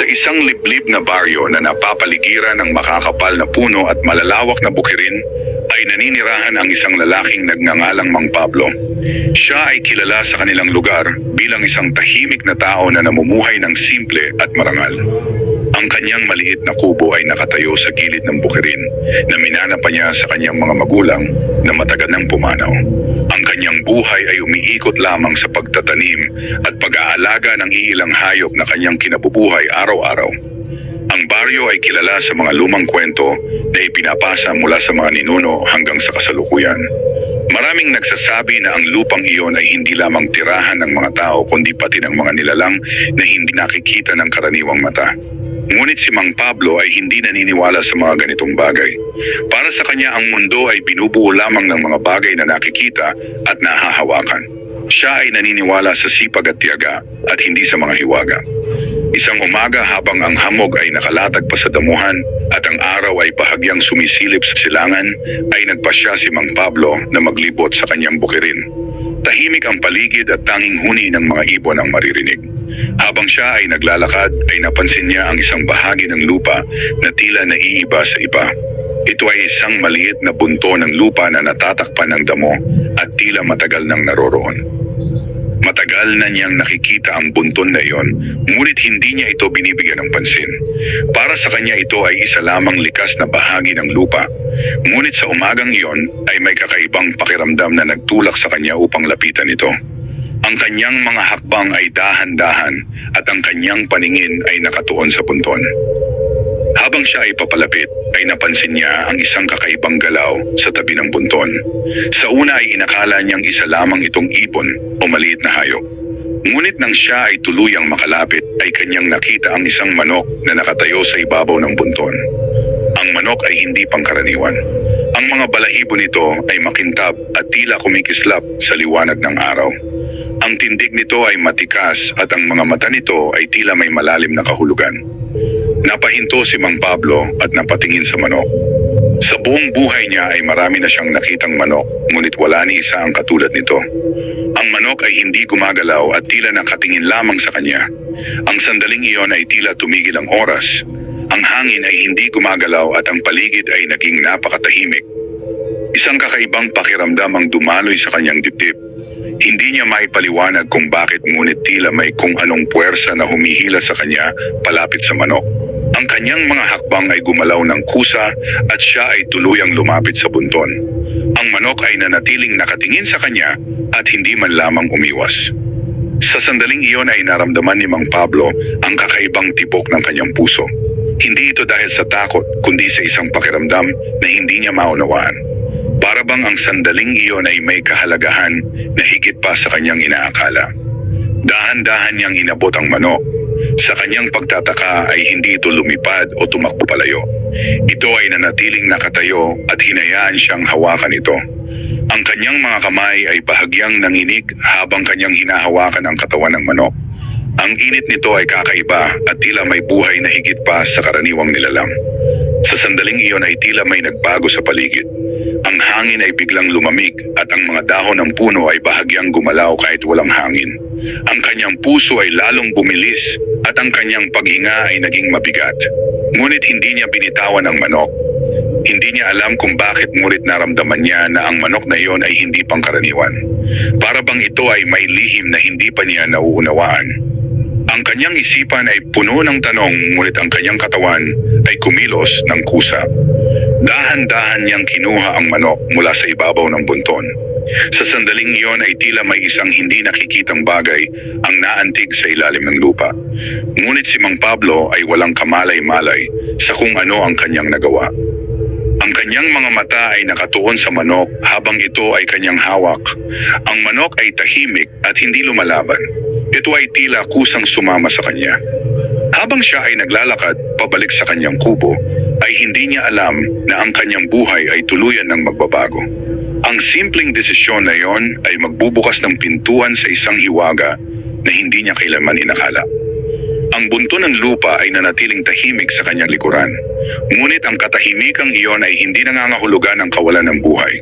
Sa isang liblib na baryo na napapaligiran ng makakapal na puno at malalawak na bukirin, ay naninirahan ang isang lalaking nagngangalang Mang Pablo. Siya ay kilala sa kanilang lugar bilang isang tahimik na tao na namumuhay ng simple at marangal. Ang kanyang maliit na kubo ay nakatayo sa gilid ng bukirin na minana pa niya sa kanyang mga magulang na matagal nang pumanaw. Ang kanyang buhay ay umiikot lamang sa pagtatanim at pag-aalaga ng iilang hayop na kanyang kinabubuhay araw-araw. Ang baryo ay kilala sa mga lumang kwento na ipinapasa mula sa mga ninuno hanggang sa kasalukuyan. Maraming nagsasabi na ang lupang iyon ay hindi lamang tirahan ng mga tao kundi pati ng mga nilalang na hindi nakikita ng karaniwang mata. Ngunit si Mang Pablo ay hindi naniniwala sa mga ganitong bagay. Para sa kanya ang mundo ay binubuo lamang ng mga bagay na nakikita at nahahawakan. Siya ay naniniwala sa sipag at tiyaga at hindi sa mga hiwaga. Isang umaga habang ang hamog ay nakalatag pa sa damuhan at ang araw ay bahagyang sumisilip sa silangan, ay nagpasya si Mang Pablo na maglibot sa kanyang bukirin. Tahimik ang paligid at tanging huni ng mga ibon ang maririnig. Habang siya ay naglalakad ay napansin niya ang isang bahagi ng lupa na tila naiiba sa iba. Ito ay isang maliit na bunto ng lupa na natatakpan ng damo at tila matagal nang naroroon. Matagal na niyang nakikita ang bunton na iyon, ngunit hindi niya ito binibigyan ng pansin. Para sa kanya ito ay isa lamang likas na bahagi ng lupa. Ngunit sa umagang iyon ay may kakaibang pakiramdam na nagtulak sa kanya upang lapitan ito. Ang kanyang mga hakbang ay dahan-dahan at ang kanyang paningin ay nakatuon sa bunton. Habang siya ay papalapit, ay napansin niya ang isang kakaibang galaw sa tabi ng bunton. Sa una ay inakala niyang isa lamang itong ibon o maliit na hayop. Ngunit nang siya ay tuluyang makalapit, ay kanyang nakita ang isang manok na nakatayo sa ibabaw ng bunton. Ang manok ay hindi pangkaraniwan. Ang mga balahibo nito ay makintab at tila kumikislap sa liwanag ng araw. Ang tindig nito ay matikas at ang mga mata nito ay tila may malalim na kahulugan. Napahinto si Mang Pablo at napatingin sa manok. Sa buong buhay niya ay marami na siyang nakitang manok, ngunit wala ni isa ang katulad nito. Ang manok ay hindi gumagalaw at tila nakatingin lamang sa kanya. Ang sandaling iyon ay tila tumigil ang oras. Ang hangin ay hindi gumagalaw at ang paligid ay naging napakatahimik. Isang kakaibang pakiramdam ang dumaloy sa kanyang dibdib. Hindi niya maipaliwanag kung bakit, ngunit tila may kung anong puwersa na humihila sa kanya palapit sa manok. Ang kanyang mga hakbang ay gumalaw ng kusa at siya ay tuluyang lumapit sa bunton. Ang manok ay nanatiling nakatingin sa kanya at hindi man lamang umiwas. Sa sandaling iyon ay naramdaman ni Mang Pablo ang kakaibang tibok ng kanyang puso. Hindi ito dahil sa takot, kundi sa isang pakiramdam na hindi niya maunawaan. Para bang ang sandaling iyon ay may kahalagahan na higit pa sa kanyang inaakala. Dahan-dahan niyang inabot ang manok. Sa kanyang pagtataka ay hindi ito lumipad o tumakbo palayo. Ito ay nanatiling nakatayo at hinayaan siyang hawakan ito. Ang kanyang mga kamay ay bahagyang nanginig habang kanyang hinahawakan ang katawan ng manok. Ang init nito ay kakaiba at tila may buhay na higit pa sa karaniwang nilalang. Sa sandaling iyon ay tila may nagbago sa paligid. Ang hangin ay biglang lumamig at ang mga dahon ng puno ay bahagyang gumalaw kahit walang hangin. Ang kanyang puso ay lalong bumilis at ang kanyang paghinga ay naging mabigat. Ngunit hindi niya binitawan ang manok. Hindi niya alam kung bakit, ngunit naramdaman niya na ang manok na iyon ay hindi pangkaraniwan. Para bang ito ay may lihim na hindi pa niya nauunawaan. Ang kanyang isipan ay puno ng tanong, ngunit ang kanyang katawan ay kumilos ng kusa. Dahan-dahan niyang kinuha ang manok mula sa ibabaw ng bunton. Sa sandaling iyon ay tila may isang hindi nakikitang bagay ang naantig sa ilalim ng lupa. Ngunit si Mang Pablo ay walang kamalay-malay sa kung ano ang kanyang nagawa. Ang kanyang mga mata ay nakatuon sa manok habang ito ay kanyang hawak. Ang manok ay tahimik at hindi lumalaban. Ito ay tila kusang sumama sa kanya. Habang siya ay naglalakad pabalik sa kanyang kubo, ay hindi niya alam na ang kanyang buhay ay tuluyan ng magbabago. Ang simpleng desisyon na iyon ay magbubukas ng pintuan sa isang hiwaga na hindi niya kailanman inakala. Ang bunto ng lupa ay nanatiling tahimik sa kanyang likuran. Ngunit ang katahimikang iyon ay hindi nangangahulugan ng kawalan ng buhay.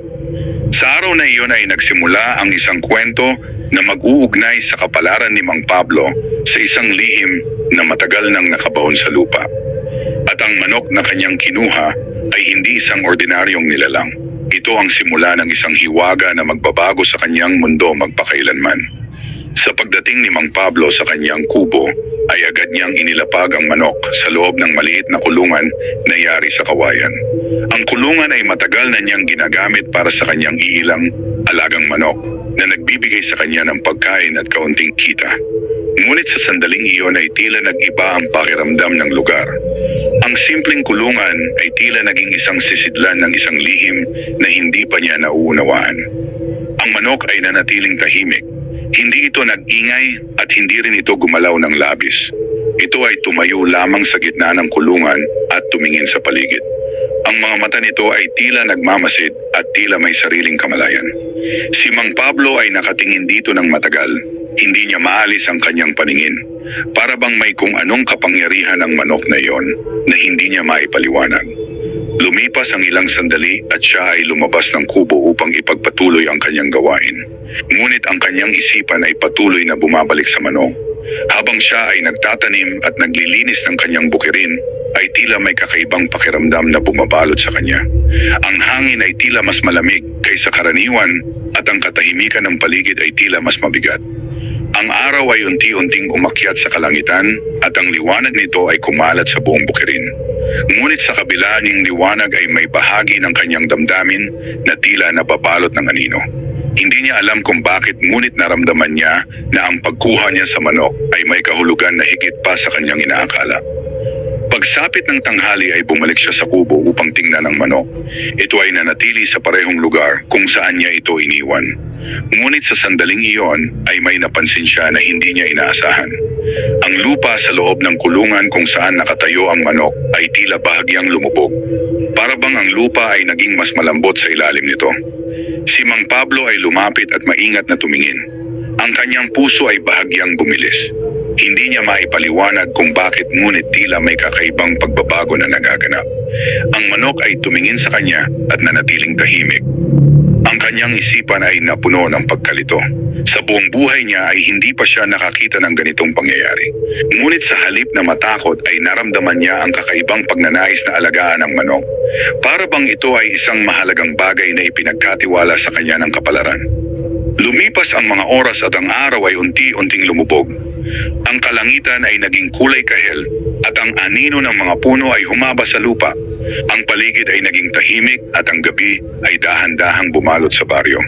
Sa araw na iyon ay nagsimula ang isang kwento na mag-uugnay sa kapalaran ni Mang Pablo sa isang lihim na matagal nang nakabahon sa lupa. At ang manok na kanyang kinuha ay hindi isang ordinaryong nilalang. Ito ang simula ng isang hiwaga na magbabago sa kanyang mundo magpakailanman. Sa pagdating ni Mang Pablo sa kanyang kubo, ay agad niyang inilapag ang manok sa loob ng maliit na kulungan na yari sa kawayan. Ang kulungan ay matagal na niyang ginagamit para sa kanyang iilang alagang manok na nagbibigay sa kanya ng pagkain at kaunting kita. Ngunit sa sandaling iyon ay tila nag-iba ang pakiramdam ng lugar. Ang simpleng kulungan ay tila naging isang sisidlan ng isang lihim na hindi pa niya nauunawaan. Ang manok ay nanatiling tahimik. Hindi ito nag-ingay at hindi rin ito gumalaw ng labis. Ito ay tumayo lamang sa gitna ng kulungan at tumingin sa paligid. Ang mga mata nito ay tila nagmamasid at tila may sariling kamalayan. Si Mang Pablo ay nakatingin dito ng matagal. Hindi niya maalis ang kanyang paningin. Para bang may kung anong kapangyarihan ang manok na iyon na hindi niya maipaliwanag. Lumipas ang ilang sandali at siya ay lumabas ng kubo upang ipagpatuloy ang kanyang gawain. Ngunit ang kanyang isipan ay patuloy na bumabalik sa manok. Habang siya ay nagtatanim at naglilinis ng kanyang bukirin, ay tila may kakaibang pakiramdam na bumabalot sa kanya. Ang hangin ay tila mas malamig kaysa karaniwan at ang katahimikan ng paligid ay tila mas mabigat. Ang araw ay unti-unting umakyat sa kalangitan at ang liwanag nito ay kumalat sa buong bukirin. Ngunit sa kabila ng liwanag ay may bahagi ng kanyang damdamin na tila nababalot ng anino. Hindi niya alam kung bakit, ngunit naramdaman niya na ang pagkuha niya sa manok ay may kahulugan na higit pa sa kanyang inaakala. Pagsapit ng tanghali ay bumalik siya sa kubo upang tingnan ang manok. Ito ay nanatili sa parehong lugar kung saan niya ito iniwan. Ngunit sa sandaling iyon ay may napansin siya na hindi niya inaasahan. Ang lupa sa loob ng kulungan kung saan nakatayo ang manok ay tila bahagyang lumubog. Para bang ang lupa ay naging mas malambot sa ilalim nito. Si Mang Pablo ay lumapit at maingat na tumingin. Ang kanyang puso ay bahagyang bumilis. Hindi niya maipaliwanag kung bakit, ngunit tila may kakaibang pagbabago na nagaganap. Ang manok ay tumingin sa kanya at nanatiling tahimik. Ang kanyang isipan ay napuno ng pagkalito. Sa buong buhay niya ay hindi pa siya nakakita ng ganitong pangyayari. Ngunit sa halip na matakot ay naramdaman niya ang kakaibang pagnanais na alagaan ng manok. Para bang ito ay isang mahalagang bagay na ipinagkatiwala sa kanya ng kapalaran. Lumipas ang mga oras at ang araw ay unti-unting lumubog. Ang kalangitan ay naging kulay kahel at ang anino ng mga puno ay humaba sa lupa. Ang paligid ay naging tahimik at ang gabi ay dahan-dahang bumalot sa baryo.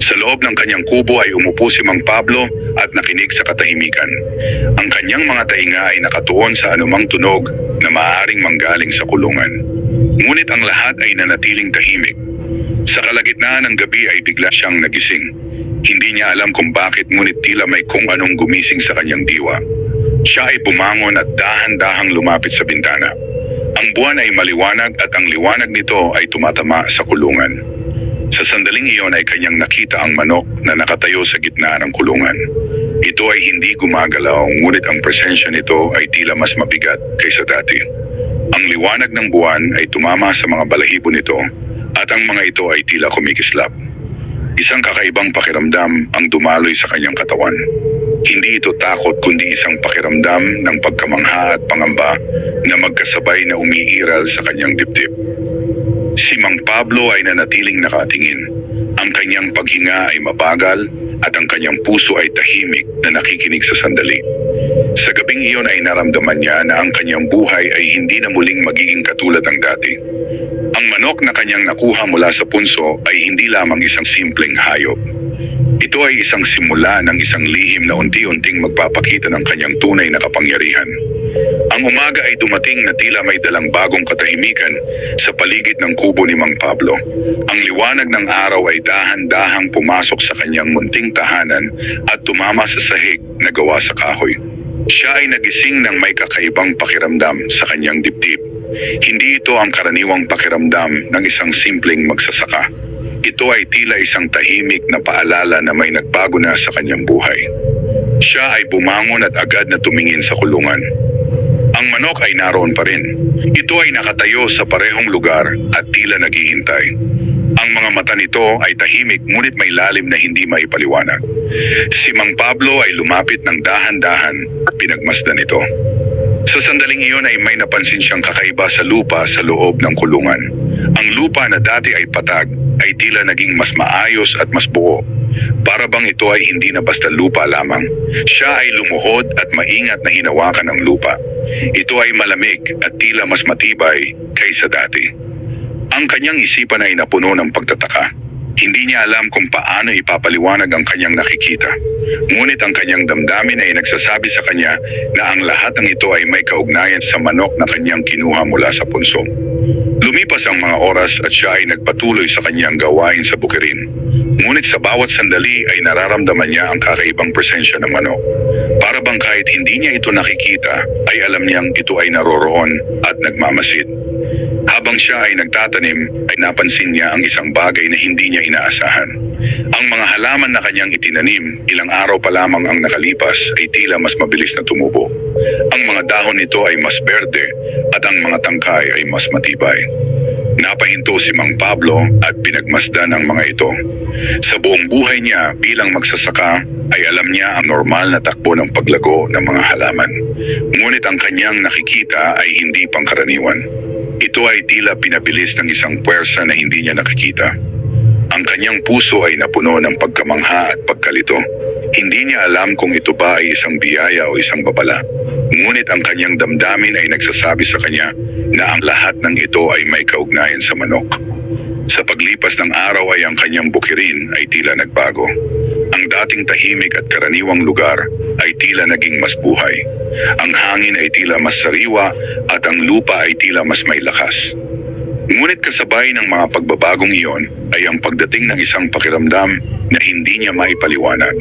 Sa loob ng kanyang kubo ay umupo si Mang Pablo at nakinig sa katahimikan. Ang kanyang mga tainga ay nakatuon sa anumang tunog na maaaring manggaling sa kulungan. Ngunit ang lahat ay nanatiling tahimik. Sa kalagitnaan ng gabi ay bigla siyang nagising. Hindi niya alam kung bakit, ngunit tila may kung anong gumising sa kanyang diwa. Siya ay bumangon at dahan-dahang lumapit sa bintana. Ang buwan ay maliwanag at ang liwanag nito ay tumatama sa kulungan. Sa sandaling iyon ay kanyang nakita ang manok na nakatayo sa gitna ng kulungan. Ito ay hindi gumagalaw, ngunit ang presensya nito ay tila mas mabigat kaysa dati. Ang liwanag ng buwan ay tumama sa mga balahibo nito at ang mga ito ay tila kumikislap. Isang kakaibang pakiramdam ang dumaloy sa kanyang katawan. Hindi ito takot, kundi isang pakiramdam ng pagkamangha at pangamba na magkasabay na umiiral sa kanyang dibdib. Si Mang Pablo ay nanatiling nakatingin. Ang kanyang paghinga ay mabagal at ang kanyang puso ay tahimik na nakikinig sa sandali. Sa gabing iyon ay naramdaman niya na ang kanyang buhay ay hindi na muling magiging katulad ng dati. Ang manok na kanyang nakuha mula sa punso ay hindi lamang isang simpleng hayop. Ito ay isang simula ng isang lihim na unti-unting magpapakita ng kanyang tunay na kapangyarihan. Ang umaga ay dumating na tila may dalang bagong katahimikan sa paligid ng kubo ni Mang Pablo. Ang liwanag ng araw ay dahan-dahang pumasok sa kanyang munting tahanan at tumama sa sahig na gawa sa kahoy. Siya ay nagising ng may kakaibang pakiramdam sa kanyang dibdib. Hindi ito ang karaniwang pakiramdam ng isang simpleng magsasaka. Ito ay tila isang tahimik na paalala na may nagbago na sa kanyang buhay. Siya ay bumangon at agad na tumingin sa kulungan. Ang manok ay naroon pa rin. Ito ay nakatayo sa parehong lugar at tila naghihintay. Ang mga mata nito ay tahimik ngunit may lalim na hindi maipaliwanag. Si Mang Pablo ay lumapit ng dahan-dahan at pinagmasdan ito. Sa sandaling iyon ay may napansin siyang kakaiba sa lupa sa loob ng kulungan. Ang lupa na dati ay patag ay tila naging mas maayos at mas buo. Para bang ito ay hindi na basta lupa lamang. Siya ay lumuhod at maingat na hinawakan ng lupa. Ito ay malamig at tila mas matibay kaysa dati. Ang kanyang isipan ay napuno ng pagtataka. Hindi niya alam kung paano ipapaliwanag ang kanyang nakikita. Ngunit ang kanyang damdamin ay nagsasabi sa kanya na ang lahat ng ito ay may kaugnayan sa manok na kanyang kinuha mula sa punso. Lumipas ang mga oras at siya ay nagpatuloy sa kanyang gawain sa bukirin. Ngunit sa bawat sandali ay nararamdaman niya ang kakaibang presensya ng manok. Para bang kahit hindi niya ito nakikita, ay alam niyang ito ay naroroon at nagmamasid. Habang siya ay nagtatanim, ay napansin niya ang isang bagay na hindi niya inaasahan. Ang mga halaman na kanyang itinanim, ilang araw pa lamang ang nakalipas ay tila mas mabilis na tumubo. Ang mga dahon nito ay mas berde at ang mga tangkay ay mas matibay. Napahinto si Mang Pablo at pinagmasdan ang mga ito. Sa buong buhay niya bilang magsasaka ay alam niya ang normal na takbo ng paglago ng mga halaman. Ngunit ang kanyang nakikita ay hindi pangkaraniwan. Ito ay tila pinabilis ng isang puwersa na hindi niya nakikita. Ang kanyang puso ay napuno ng pagkamangha at pagkalito. Hindi niya alam kung ito ba ay isang biyaya o isang babala. Ngunit ang kanyang damdamin ay nagsasabi sa kanya na ang lahat ng ito ay may kaugnayan sa manok. Sa paglipas ng araw ay ang kanyang bukirin ay tila nagbago. Ang dating tahimik at karaniwang lugar ay tila naging mas buhay. Ang hangin ay tila mas sariwa at ang lupa ay tila mas may lakas. Ngunit kasabay ng mga pagbabagong iyon ay ang pagdating ng isang pakiramdam na hindi niya maipaliwanag.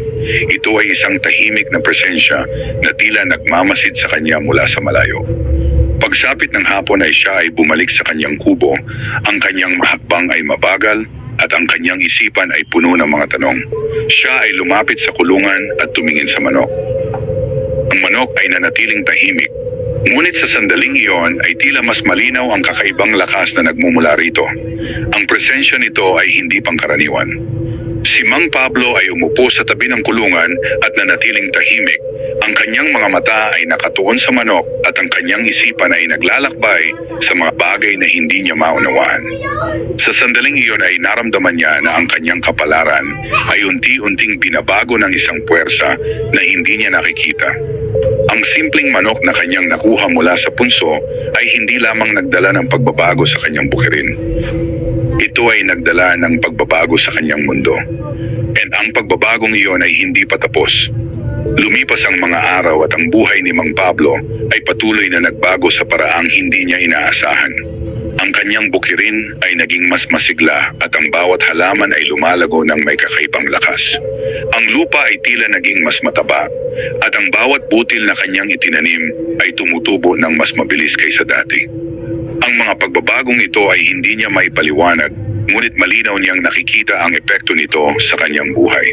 Ito ay isang tahimik na presensya na tila nagmamasid sa kanya mula sa malayo. Pagsapit ng hapon ay siya ay bumalik sa kanyang kubo. Ang kanyang hakbang ay mabagal at ang kanyang isipan ay puno ng mga tanong. Siya ay lumapit sa kulungan at tumingin sa manok. Ang manok ay nanatiling tahimik. Ngunit sa sandaling iyon ay tila mas malinaw ang kakaibang lakas na nagmumula rito. Ang presensya nito ay hindi pangkaraniwan. Si Mang Pablo ay umupo sa tabi ng kulungan at nanatiling tahimik. Ang kanyang mga mata ay nakatuon sa manok at ang kanyang isipan ay naglalakbay sa mga bagay na hindi niya maunawaan. Sa sandaling iyon ay naramdaman niya na ang kanyang kapalaran ay unti-unting binabago ng isang puwersa na hindi niya nakikita. Ang simpleng manok na kanyang nakuha mula sa punso ay hindi lamang nagdala ng pagbabago sa kanyang bukirin. Ito ay nagdala ng pagbabago sa kanyang mundo. And ang pagbabagong iyon ay hindi pa tapos. Lumipas ang mga araw at ang buhay ni Mang Pablo ay patuloy na nagbago sa paraang hindi niya inaasahan. Ang kanyang bukirin ay naging mas masigla at ang bawat halaman ay lumalago ng may kakaibang lakas. Ang lupa ay tila naging mas mataba at ang bawat butil na kanyang itinanim ay tumutubo ng mas mabilis kaysa dati. Ang mga pagbabagong ito ay hindi niya maipaliwanag, ngunit malinaw niyang nakikita ang epekto nito sa kanyang buhay.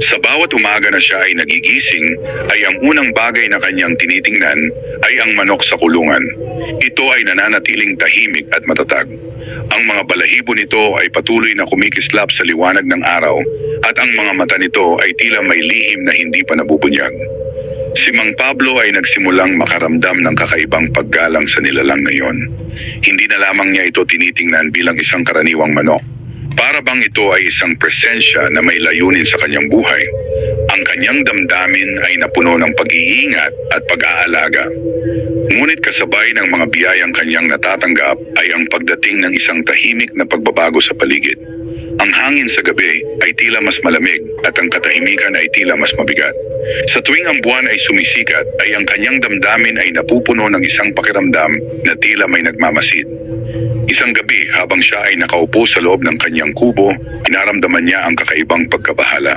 Sa bawat umaga na siya ay nagigising, ay ang unang bagay na kanyang tinitingnan ay ang manok sa kulungan. Ito ay nananatiling tahimik at matatag. Ang mga balahibo nito ay patuloy na kumikislap sa liwanag ng araw at ang mga mata nito ay tila may lihim na hindi pa nabubunyag. Si Mang Pablo ay nagsimulang makaramdam ng kakaibang paggalang sa nilalang na iyon. Hindi na lamang niya ito tinitingnan bilang isang karaniwang manok. Para bang ito ay isang presensya na may layunin sa kanyang buhay. Ang kanyang damdamin ay napuno ng pag-iingat at pag-aalaga. Ngunit kasabay ng mga biyayang kanyang natatanggap ay ang pagdating ng isang tahimik na pagbabago sa paligid. Ang hangin sa gabi ay tila mas malamig at ang katahimikan ay tila mas mabigat. Sa tuwing ang buwan ay sumisikat ay ang kanyang damdamin ay napupuno ng isang pakiramdam na tila may nagmamasid. Isang gabi habang siya ay nakaupo sa loob ng kanyang kubo, naramdaman niya ang kakaibang pagkabahala.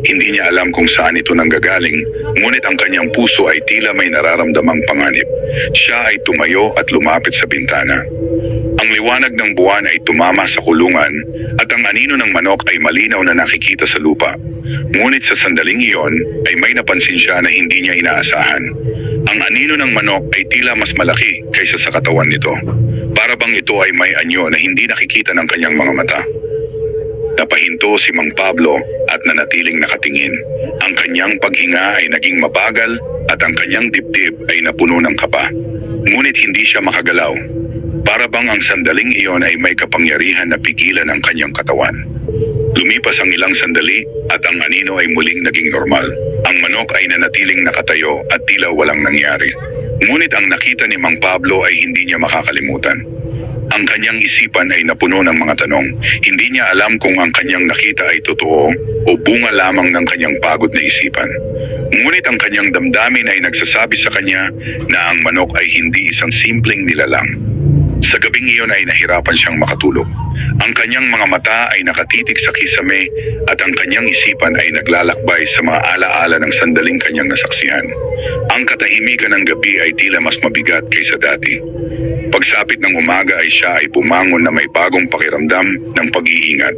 Hindi niya alam kung saan ito nanggagaling, ngunit ang kanyang puso ay tila may nararamdamang panganib. Siya ay tumayo at lumapit sa bintana. Ang liwanag ng buwan ay tumama sa kulungan at ang anino ng manok ay malinaw na nakikita sa lupa. Ngunit sa sandaling iyon ay may napansin siya na hindi niya inaasahan. Ang anino ng manok ay tila mas malaki kaysa sa katawan nito. Para bang ito ay may anyo na hindi nakikita ng kanyang mga mata. Napahinto si Mang Pablo at nanatiling nakatingin. Ang kanyang paghinga ay naging mabagal at ang kanyang dibdib ay napuno ng kaba. Ngunit hindi siya makagalaw. Para bang ang sandaling iyon ay may kapangyarihan na pigilan ang kanyang katawan. Lumipas ang ilang sandali at ang anino ay muling naging normal. Ang manok ay nanatiling nakatayo at tila walang nangyari. Ngunit ang nakita ni Mang Pablo ay hindi niya makakalimutan. Ang kanyang isipan ay napuno ng mga tanong. Hindi niya alam kung ang kanyang nakita ay totoo o bunga lamang ng kanyang pagod na isipan. Ngunit ang kanyang damdamin ay nagsasabi sa kanya na ang manok ay hindi isang simpleng nilalang. Sa gabing iyon ay nahirapan siyang makatulog. Ang kanyang mga mata ay nakatitig sa kisame at ang kanyang isipan ay naglalakbay sa mga alaala ng sandaling kanyang nasaksihan. Ang katahimikan ng gabi ay tila mas mabigat kaysa dati. Pagsapit ng umaga ay siya ay bumangon na may bagong pakiramdam ng pag-iingat.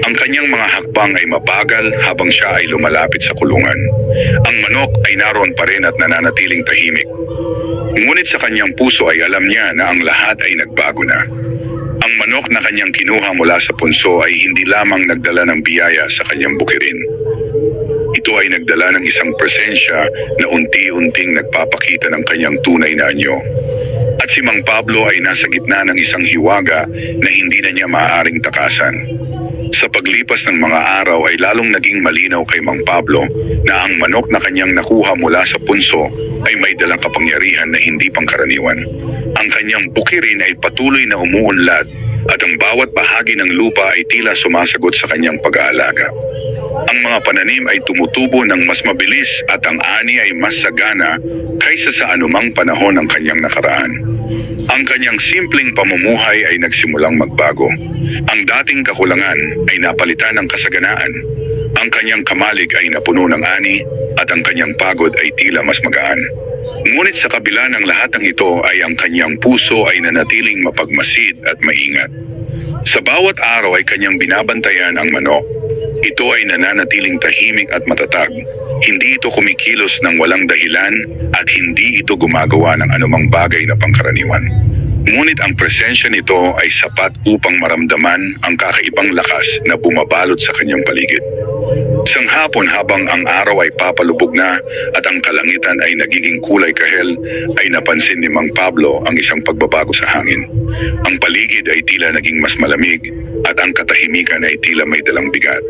Ang kanyang mga hakbang ay mabagal habang siya ay lumalapit sa kulungan. Ang manok ay naroon pa rin at nananatiling tahimik. Ngunit sa kanyang puso ay alam niya na ang lahat ay nagbago na. Ang manok na kanyang kinuha mula sa punso ay hindi lamang nagdala ng biyaya sa kanyang bukirin. Ito ay nagdala ng isang presensya na unti-unting nagpapakita ng kanyang tunay na anyo. At si Mang Pablo ay nasa gitna ng isang hiwaga na hindi na niya maaaring takasan. Sa paglipas ng mga araw ay lalong naging malinaw kay Mang Pablo na ang manok na kanyang nakuha mula sa punso ay may dalang kapangyarihan na hindi pangkaraniwan. Ang kanyang bukirin ay patuloy na umuunlad at ang bawat bahagi ng lupa ay tila sumasagot sa kanyang pag-aalaga. Ang mga pananim ay tumutubo ng mas mabilis at ang ani ay mas sagana kaysa sa anumang panahon ng kanyang nakaraan. Ang kanyang simpleng pamumuhay ay nagsimulang magbago. Ang dating kakulangan ay napalitan ng kasaganaan. Ang kanyang kamalig ay napuno ng ani at ang kanyang pagod ay tila mas magaan. Ngunit sa kabila ng lahat ng ito ay ang kanyang puso ay nanatiling mapagmasid at maingat. Sa bawat araw ay kanyang binabantayan ang manok. Ito ay nananatiling tahimik at matatag. Hindi ito kumikilos ng walang dahilan at hindi ito gumagawa ng anumang bagay na pangkaraniwan. Ngunit ang presensya nito ay sapat upang maramdaman ang kakaibang lakas na bumabalot sa kanyang paligid. Isang hapon habang ang araw ay papalubog na at ang kalangitan ay nagiging kulay kahel, ay napansin ni Mang Pablo ang isang pagbabago sa hangin. Ang paligid ay tila naging mas malamig at ang katahimikan ay tila may dalang bigat.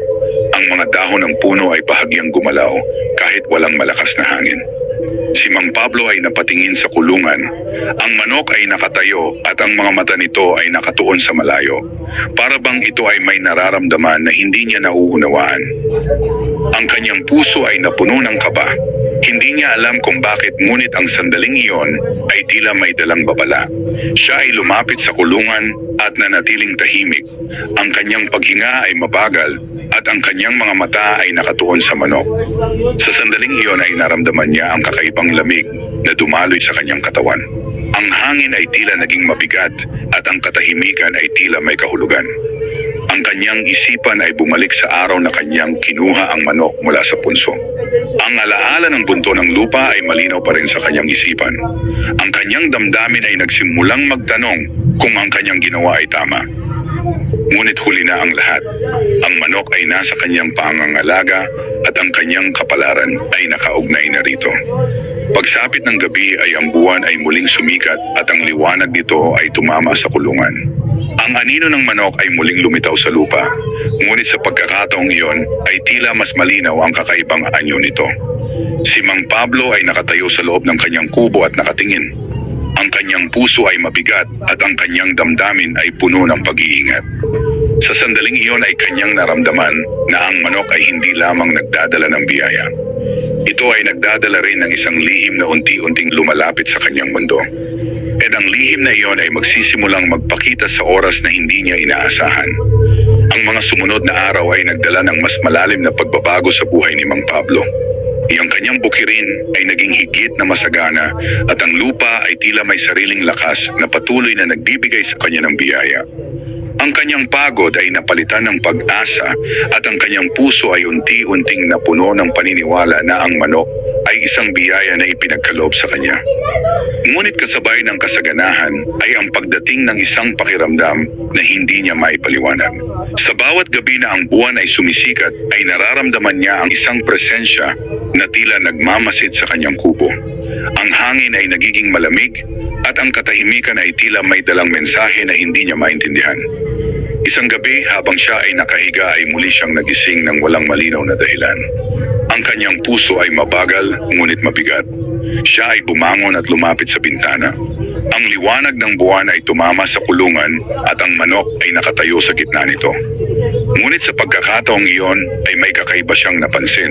Ang mga dahon ng puno ay bahagyang gumalaw kahit walang malakas na hangin. Si Mang Pablo ay napatingin sa kulungan. Ang manok ay nakatayo at ang mga mata nito ay nakatuon sa malayo. Para bang ito ay may nararamdaman na hindi niya nauunawaan. Ang kanyang puso ay napuno ng kaba. Hindi niya alam kung bakit, ngunit ang sandaling iyon ay tila may dalang babala. Siya ay lumapit sa kulungan at nanatiling tahimik. Ang kanyang paghinga ay mabagal at ang kanyang mga mata ay nakatuon sa manok. Sa sandaling iyon ay naramdaman niya ang kakaibang lamig na dumaloy sa kanyang katawan. Ang hangin ay tila naging mabigat at ang katahimikan ay tila may kahulugan. Ang kanyang isipan ay bumalik sa araw na kanyang kinuha ang manok mula sa punso. Ang alaala ng bunto ng lupa ay malinaw pa rin sa kanyang isipan. Ang kanyang damdamin ay nagsimulang magtanong kung ang kanyang ginawa ay tama. Ngunit huli na ang lahat. Ang manok ay nasa kanyang pangangalaga at ang kanyang kapalaran ay nakaugnay na rito. Pagsapit ng gabi ay ang buwan ay muling sumikat at ang liwanag nito ay tumama sa kulungan. Ang anino ng manok ay muling lumitaw sa lupa, ngunit sa pagkakataong iyon ay tila mas malinaw ang kakaibang anyo nito. Si Mang Pablo ay nakatayo sa loob ng kanyang kubo at nakatingin. Ang kanyang puso ay mabigat at ang kanyang damdamin ay puno ng pag-iingat. Sa sandaling iyon ay kanyang naramdaman na ang manok ay hindi lamang nagdadala ng biyaya. Ito ay nagdadala rin ng isang lihim na unti-unting lumalapit sa kanyang mundo. At ang lihim na iyon ay magsisimulang magpakita sa oras na hindi niya inaasahan. Ang mga sumunod na araw ay nagdala ng mas malalim na pagbabago sa buhay ni Mang Pablo. Ang kanyang bukirin ay naging higit na masagana at ang lupa ay tila may sariling lakas na patuloy na nagbibigay sa kanya ng biyaya. Ang kanyang pagod ay napalitan ng pag-asa at ang kanyang puso ay unti-unting napuno ng paniniwala na ang manok ay isang biyaya na ipinagkaloob sa kanya. Ngunit kasabay ng kasaganahan ay ang pagdating ng isang pakiramdam na hindi niya maipaliwanag. Sa bawat gabi na ang buwan ay sumisikat ay nararamdaman niya ang isang presensya na tila nagmamasid sa kanyang kubo. Ang hangin ay nagiging malamig at ang katahimikan ay tila may dalang mensahe na hindi niya maintindihan. Isang gabi habang siya ay nakahiga ay muli siyang nagising ng walang malinaw na dahilan. Ang kanyang puso ay mabagal ngunit mabigat. Siya ay bumangon at lumapit sa bintana. Ang liwanag ng buwan ay tumama sa kulungan at ang manok ay nakatayo sa gitna nito. Ngunit sa pagkakataong iyon ay may kakaiba siyang napansin.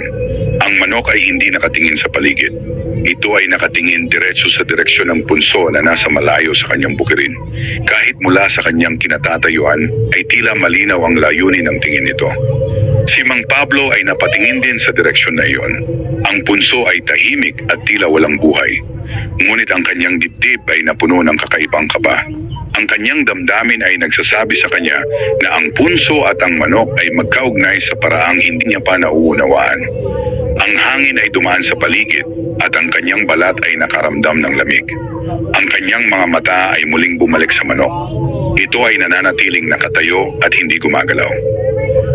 Ang manok ay hindi nakatingin sa paligid. Ito ay nakatingin diretso sa direksyon ng punso na nasa malayo sa kanyang bukirin. Kahit mula sa kanyang kinatatayuan ay tila malinaw ang layunin ng tingin nito. Si Mang Pablo ay napatingin din sa direksyon na iyon. Ang punso ay tahimik at tila walang buhay. Ngunit ang kanyang dibdib ay napuno ng kakaibang kaba. Ang kanyang damdamin ay nagsasabi sa kanya na ang punso at ang manok ay magkaugnay sa paraang hindi niya pa nauunawaan. Ang hangin ay dumaan sa paligid at ang kanyang balat ay nakaramdam ng lamig. Ang kanyang mga mata ay muling bumalik sa manok. Ito ay nananatiling nakatayo at hindi gumagalaw.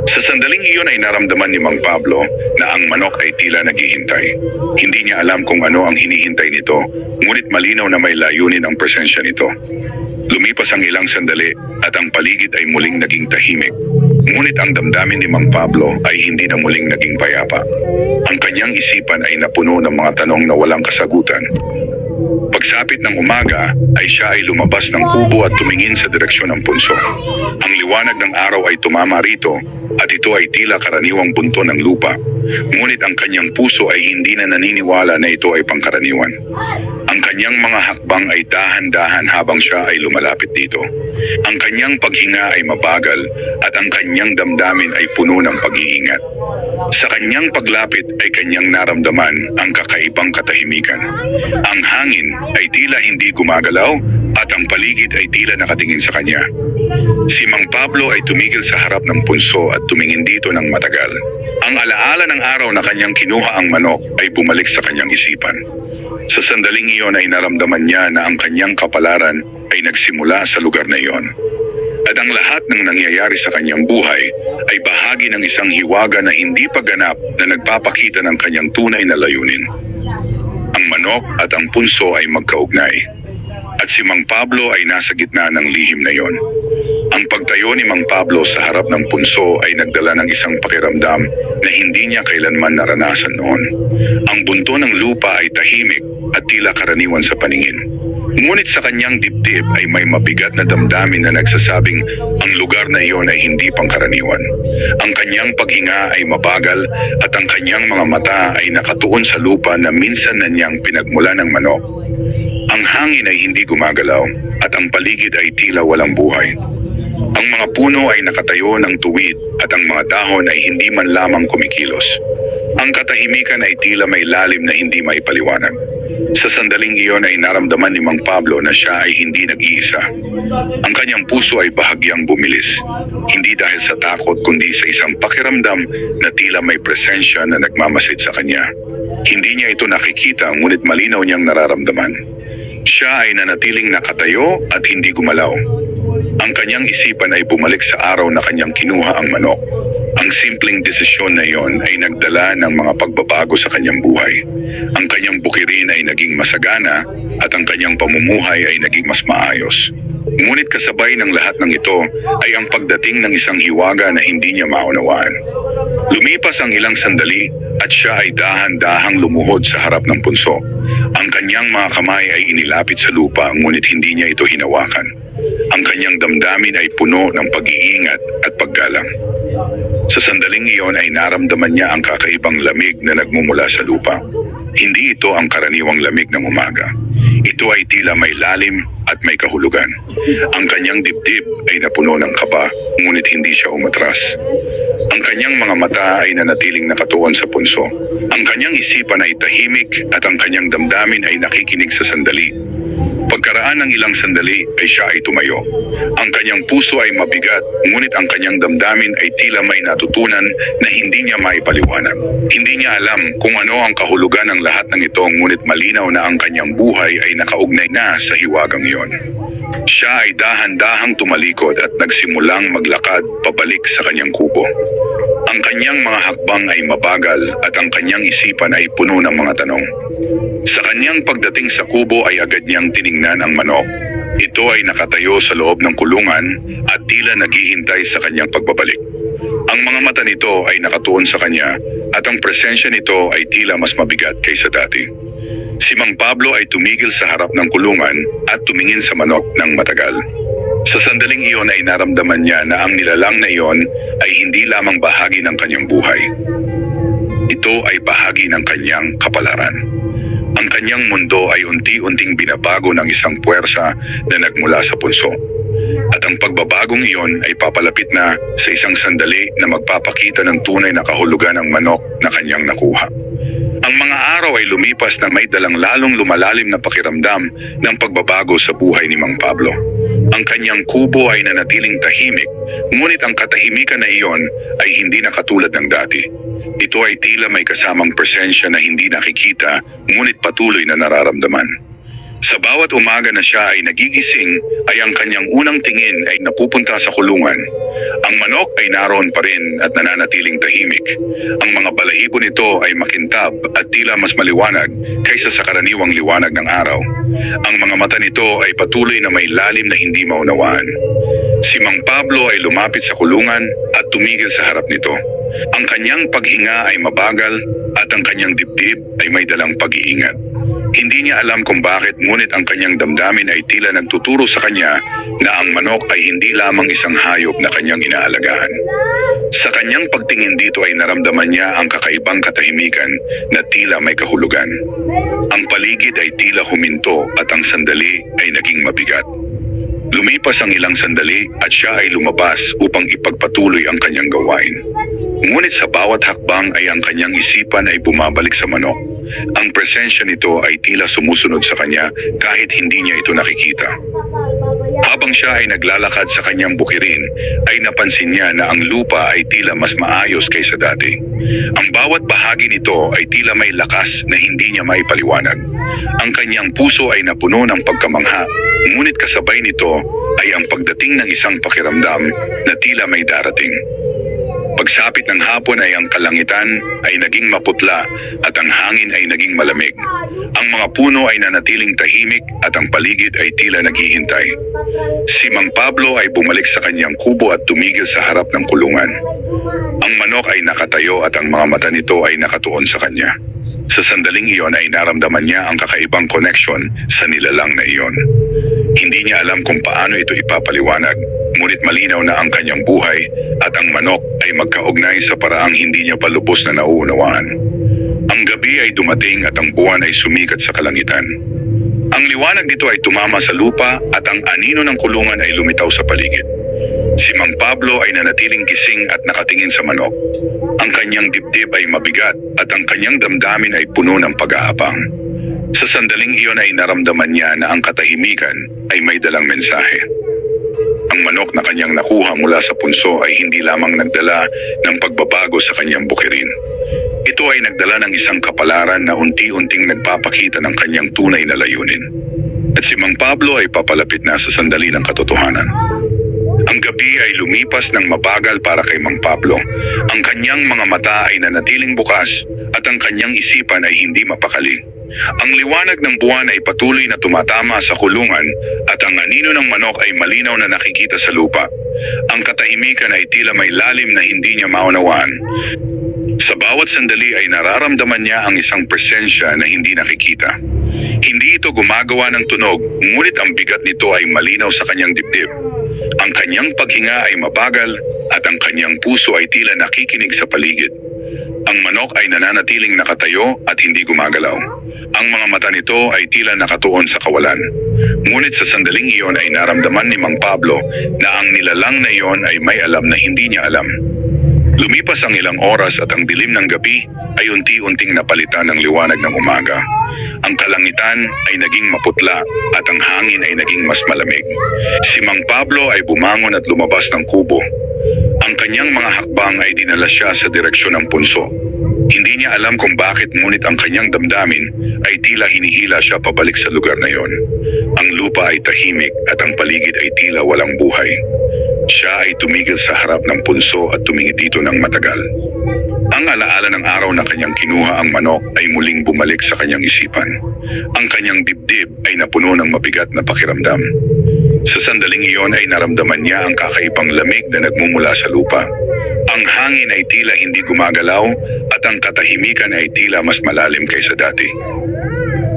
Sa sandaling iyon ay naramdaman ni Mang Pablo na ang manok ay tila naghihintay. Hindi niya alam kung ano ang hinihintay nito, ngunit malinaw na may layunin ang presensya nito. Lumipas ang ilang sandali at ang paligid ay muling naging tahimik. Ngunit ang damdamin ni Mang Pablo ay hindi na muling naging payapa. Ang kanyang isipan ay napuno ng mga tanong na walang kasagutan. Pagsapit ng umaga ay siya ay lumabas ng kubo at tumingin sa direksyon ng punso. Ang liwanag ng araw ay tumama rito at ito ay tila karaniwang bunto ng lupa. Ngunit ang kanyang puso ay hindi na naniniwala na ito ay pangkaraniwan. Ang kanyang mga hakbang ay dahan-dahan habang siya ay lumalapit dito. Ang kanyang paghinga ay mabagal at ang kanyang damdamin ay puno ng pag-iingat. Sa kanyang paglapit ay kanyang naramdaman ang kakaibang katahimikan. Ang hangin ay tila hindi gumagalaw at ang paligid ay tila nakatingin sa kanya. Si Mang Pablo ay tumigil sa harap ng punso at tumingin dito ng matagal. Ang alaala ng araw na kanyang kinuha ang manok ay bumalik sa kanyang isipan. Sa sandaling iyon ay naramdaman niya na ang kanyang kapalaran ay nagsimula sa lugar na iyon. At ang lahat ng nangyayari sa kanyang buhay ay bahagi ng isang hiwaga na hindi pa ganap na nagpapakita ng kanyang tunay na layunin. Ang manok at ang punso ay magkaugnay. At si Mang Pablo ay nasa gitna ng lihim na iyon. Ang pagtayo ni Mang Pablo sa harap ng punso ay nagdala ng isang pakiramdam na hindi niya kailanman naranasan noon. Ang bunto ng lupa ay tahimik at tila karaniwan sa paningin. Ngunit sa kanyang dibdib ay may mabigat na damdamin na nagsasabing ang lugar na iyon ay hindi pangkaraniwan. Ang kanyang paghinga ay mabagal at ang kanyang mga mata ay nakatuon sa lupa na minsan na niyang pinagmula ng manok. Ang hangin ay hindi gumagalaw at ang paligid ay tila walang buhay. Ang mga puno ay nakatayo ng tuwid at ang mga dahon ay hindi man lamang kumikilos. Ang katahimikan ay tila may lalim na hindi maipaliwanag. Sa sandaling iyon ay naramdaman ni Mang Pablo na siya ay hindi nag-iisa. Ang kanyang puso ay bahagyang bumilis, hindi dahil sa takot kundi sa isang pakiramdam na tila may presensya na nagmamasid sa kanya. Hindi niya ito nakikita ngunit malinaw niyang nararamdaman. Siya ay nanatiling nakatayo at hindi gumalaw. Ang kanyang isipan ay bumalik sa araw na kanyang kinuha ang manok. Ang simpleng desisyon na iyon ay nagdala ng mga pagbabago sa kanyang buhay. Ang kanyang bukirin ay naging masagana at ang kanyang pamumuhay ay naging mas maayos. Ngunit kasabay ng lahat ng ito ay ang pagdating ng isang hiwaga na hindi niya maunawaan. Lumipas ang ilang sandali at siya ay dahan-dahang lumuhod sa harap ng punso. Ang kanyang mga kamay ay inilapit sa lupa ngunit hindi niya ito hinawakan. Ang kanyang damdamin ay puno ng pag-iingat at paggalang. Sa sandaling iyon ay naramdaman niya ang kakaibang lamig na nagmumula sa lupa. Hindi ito ang karaniwang lamig ng umaga. Ito ay tila may lalim at may kahulugan. Ang kanyang dibdib ay napuno ng kaba, ngunit hindi siya umatras. Ang kanyang mga mata ay nanatiling nakatuon sa punso. Ang kanyang isipan ay tahimik at ang kanyang damdamin ay nakikinig sa sandali. Pagkaraan ng ilang sandali ay siya ay tumayo. Ang kanyang puso ay mabigat, ngunit ang kanyang damdamin ay tila may natutunan na hindi niya maipaliwanag. Hindi niya alam kung ano ang kahulugan ng lahat ng ito, ngunit malinaw na ang kanyang buhay ay nakaugnay na sa hiwagang iyon. Siya ay dahan-dahang tumalikod at nagsimulang maglakad pabalik sa kanyang kubo. Ang kanyang mga hakbang ay mabagal at ang kanyang isipan ay puno ng mga tanong. Sa kanyang pagdating sa kubo ay agad niyang tiningnan ang manok. Ito ay nakatayo sa loob ng kulungan at tila naghihintay sa kanyang pagbabalik. Ang mga mata nito ay nakatuon sa kanya at ang presensya nito ay tila mas mabigat kaysa dati. Si Mang Pablo ay tumigil sa harap ng kulungan at tumingin sa manok ng matagal. Sa sandaling iyon ay naramdaman niya na ang nilalang na iyon ay hindi lamang bahagi ng kanyang buhay. Ito ay bahagi ng kanyang kapalaran. Ang kanyang mundo ay unti-unting binabago ng isang puwersa na nagmula sa punso. At ang pagbabagong iyon ay papalapit na sa isang sandali na magpapakita ng tunay na kahulugan ng manok na kanyang nakuha. Ang mga araw ay lumipas na may dalang lalong lumalalim na pakiramdam ng pagbabago sa buhay ni Mang Pablo. Ang kanyang kubo ay nanatiling tahimik, ngunit ang katahimikan na iyon ay hindi na katulad ng dati. Ito ay tila may kasamang presensya na hindi nakikita, ngunit patuloy na nararamdaman. Sa bawat umaga na siya ay nagigising, ay ang kanyang unang tingin ay napupunta sa kulungan. Ang manok ay naroon pa rin at nananatiling tahimik. Ang mga balahibo nito ay makintab at tila mas maliwanag kaysa sa karaniwang liwanag ng araw. Ang mga mata nito ay patuloy na may lalim na hindi maunawaan. Si Mang Pablo ay lumapit sa kulungan at tumigil sa harap nito. Ang kanyang paghinga ay mabagal at ang kanyang dibdib ay may dalang pag-iingat. Hindi niya alam kung bakit, ngunit ang kanyang damdamin ay tila nagtuturo sa kanya na ang manok ay hindi lamang isang hayop na kanyang inaalagaan. Sa kanyang pagtingin dito ay naramdaman niya ang kakaibang katahimikan na tila may kahulugan. Ang paligid ay tila huminto at ang sandali ay naging mabigat. Lumipas ang ilang sandali at siya ay lumabas upang ipagpatuloy ang kanyang gawain. Ngunit sa bawat hakbang ay ang kanyang isipan ay bumabalik sa manok. Ang presensya nito ay tila sumusunod sa kanya kahit hindi niya ito nakikita. Habang siya ay naglalakad sa kanyang bukirin, ay napansin niya na ang lupa ay tila mas maayos kaysa dati. Ang bawat bahagi nito ay tila may lakas na hindi niya maipaliwanag. Ang kanyang puso ay napuno ng pagkamangha, ngunit kasabay nito ay ang pagdating ng isang pakiramdam na tila may darating. Pagsapit ng hapon ay ang kalangitan ay naging maputla at ang hangin ay naging malamig. Ang mga puno ay nanatiling tahimik at ang paligid ay tila naghihintay. Si Mang Pablo ay bumalik sa kanyang kubo at tumigil sa harap ng kulungan. Ang manok ay nakatayo at ang mga mata nito ay nakatuon sa kanya. Sa sandaling iyon ay naramdaman niya ang kakaibang koneksyon sa nilalang na iyon. Hindi niya alam kung paano ito ipapaliwanag, ngunit malinaw na ang kanyang buhay at ang manok ay magkaugnay sa paraang hindi niya pa lubos na nauunawaan. Ang gabi ay dumating at ang buwan ay sumikat sa kalangitan. Ang liwanag nito ay tumama sa lupa at ang anino ng kulungan ay lumitaw sa paligid. Si Mang Pablo ay nanatiling gising at nakatingin sa manok. Ang kanyang dibdib ay mabigat at ang kanyang damdamin ay puno ng pag-aabang. Sa sandaling iyon ay naramdaman niya na ang katahimikan ay may dalang mensahe. Ang manok na kanyang nakuha mula sa punso ay hindi lamang nagdala ng pagbabago sa kanyang bukirin. Ito ay nagdala ng isang kapalaran na unti-unting nagpapakita ng kanyang tunay na layunin. At si Mang Pablo ay papalapit na sa sandali ng katotohanan. Ang gabi ay lumipas ng mabagal para kay Mang Pablo. Ang kanyang mga mata ay nanatiling bukas at ang kanyang isipan ay hindi mapakali. Ang liwanag ng buwan ay patuloy na tumatama sa kulungan at ang anino ng manok ay malinaw na nakikita sa lupa. Ang katahimikan ay tila may lalim na hindi niya maunawaan. Sa bawat sandali ay nararamdaman niya ang isang presensya na hindi nakikita. Hindi ito gumagawa ng tunog, ngunit ang bigat nito ay malinaw sa kanyang dibdib. Ang kanyang paghinga ay mabagal at ang kanyang puso ay tila nakikinig sa paligid. Ang manok ay nananatiling nakatayo at hindi gumagalaw. Ang mga mata nito ay tila nakatuon sa kawalan. Ngunit sa sandaling iyon ay naramdaman ni Mang Pablo na ang nilalang na iyon ay may alam na hindi niya alam. Lumipas ang ilang oras at ang dilim ng gabi ay unti-unting napalitan ng liwanag ng umaga. Ang kalangitan ay naging maputla at ang hangin ay naging mas malamig. Si Mang Pablo ay bumangon at lumabas ng kubo. Ang kanyang mga hakbang ay dinala siya sa direksyon ng punso. Hindi niya alam kung bakit, ngunit ang kanyang damdamin ay tila hinihila siya pabalik sa lugar na yon. Ang lupa ay tahimik at ang paligid ay tila walang buhay. Siya ay tumigil sa harap ng punso at tumingin dito ng matagal. Ang alaala ng araw na kanyang kinuha ang manok ay muling bumalik sa kanyang isipan. Ang kanyang dibdib ay napuno ng mabigat na pakiramdam. Sa sandaling iyon ay naramdaman niya ang kakaibang lamig na nagmumula sa lupa. Ang hangin ay tila hindi gumagalaw at ang katahimikan ay tila mas malalim kaysa dati.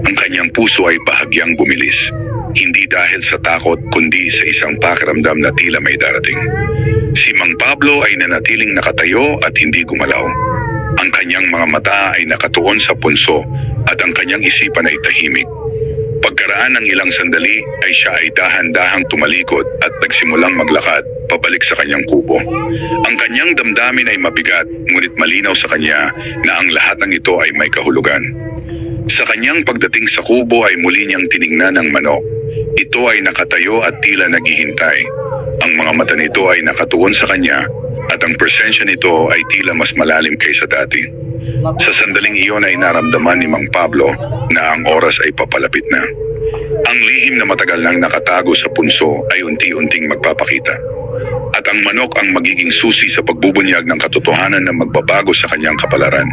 Ang kanyang puso ay bahagyang bumilis. Hindi dahil sa takot kundi sa isang pakiramdam na tila may darating. Si Mang Pablo ay nanatiling nakatayo at hindi gumalaw. Ang kanyang mga mata ay nakatuon sa punso at ang kanyang isipan ay tahimik. Pagkaraan ng ilang sandali ay siya ay dahan-dahang tumalikod at nagsimulang maglakad pabalik sa kanyang kubo. Ang kanyang damdamin ay mabigat, ngunit malinaw sa kanya na ang lahat ng ito ay may kahulugan. Sa kanyang pagdating sa kubo ay muli niyang tiningnan ang manok. Ito ay nakatayo at tila naghihintay. Ang mga mata nito ay nakatuon sa kanya at ang presensya nito ay tila mas malalim kaysa dati. Sa sandaling iyon ay naramdaman ni Mang Pablo na ang oras ay papalapit na. Ang lihim na matagal nang nakatago sa punso ay unti-unting magpapakita. At ang manok ang magiging susi sa pagbubunyag ng katotohanan na magbabago sa kanyang kapalaran.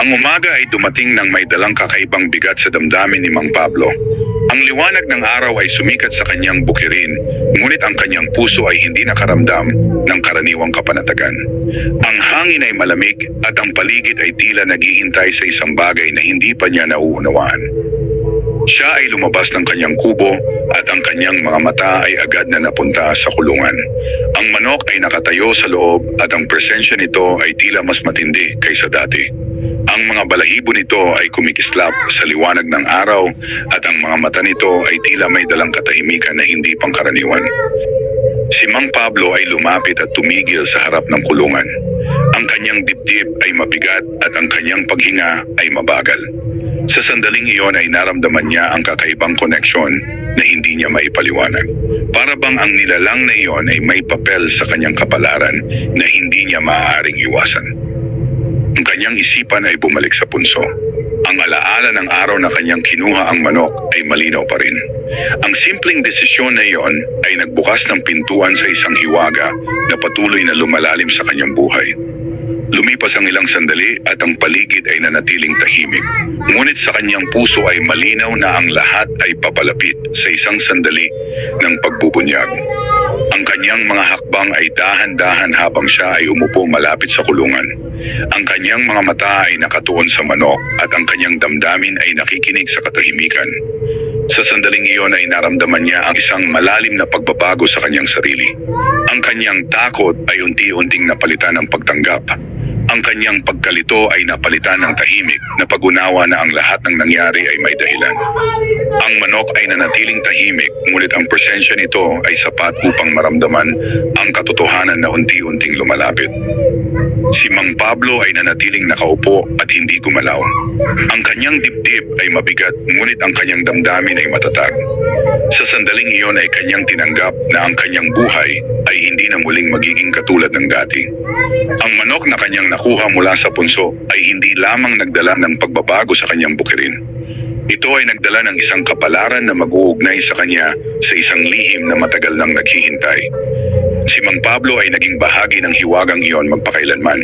Ang umaga ay dumating nang may dalang kakaibang bigat sa damdamin ni Mang Pablo. Ang liwanag ng araw ay sumikat sa kanyang bukirin, ngunit ang kanyang puso ay hindi nakaramdam ng karaniwang kapanatagan. Ang hangin ay malamig at ang paligid ay tila naghihintay sa isang bagay na hindi pa niya nauunawaan. Siya ay lumabas ng kanyang kubo at ang kanyang mga mata ay agad na napunta sa kulungan. Ang manok ay nakatayo sa loob at ang presensya nito ay tila mas matindi kaysa dati. Ang mga balahibo nito ay kumikislap sa liwanag ng araw at ang mga mata nito ay tila may dalang katahimikan na hindi pangkaraniwan. Si Mang Pablo ay lumapit at tumigil sa harap ng kulungan. Ang kanyang dibdib ay mabigat at ang kanyang paghinga ay mabagal. Sa sandaling iyon ay naramdaman niya ang kakaibang koneksyon na hindi niya maipaliwanag. Para bang ang nilalang na iyon ay may papel sa kanyang kapalaran na hindi niya maaaring iwasan. Ang kanyang isipan ay bumalik sa punso. Ang alaala ng araw na kanyang kinuha ang manok ay malinaw pa rin. Ang simpleng desisyon na iyon ay nagbukas ng pintuan sa isang hiwaga na patuloy na lumalalim sa kanyang buhay. Lumipas ang ilang sandali at ang paligid ay nanatiling tahimik. Ngunit sa kanyang puso ay malinaw na ang lahat ay papalapit sa isang sandali ng pagbubunyag. Ang kanyang mga hakbang ay dahan-dahan habang siya ay umupo malapit sa kulungan. Ang kanyang mga mata ay nakatuon sa manok at ang kanyang damdamin ay nakikinig sa katahimikan. Sa sandaling iyon ay naramdaman niya ang isang malalim na pagbabago sa kanyang sarili. Ang kanyang takot ay unti-unting napalitan ng pagtanggap. Ang kanyang pagkalito ay napalitan ng tahimik na pag-unawa na ang lahat ng nangyari ay may dahilan. Ang manok ay nanatiling tahimik, ngunit ang presensya nito ay sapat upang maramdaman ang katotohanan na unti-unting lumalapit. Si Mang Pablo ay nanatiling nakaupo at hindi gumalaw. Ang kanyang dibdib ay mabigat, ngunit ang kanyang damdamin ay matatag. Sa sandaling iyon ay kanyang tinanggap na ang kanyang buhay ay hindi na muling magiging katulad ng dati. Ang manok na kanyang nakuha mula sa punso ay hindi lamang nagdala ng pagbabago sa kanyang bukirin. Ito ay nagdala ng isang kapalaran na mag-uugnay sa kanya sa isang lihim na matagal nang naghihintay. Si Mang Pablo ay naging bahagi ng hiwagang iyon magpakailanman.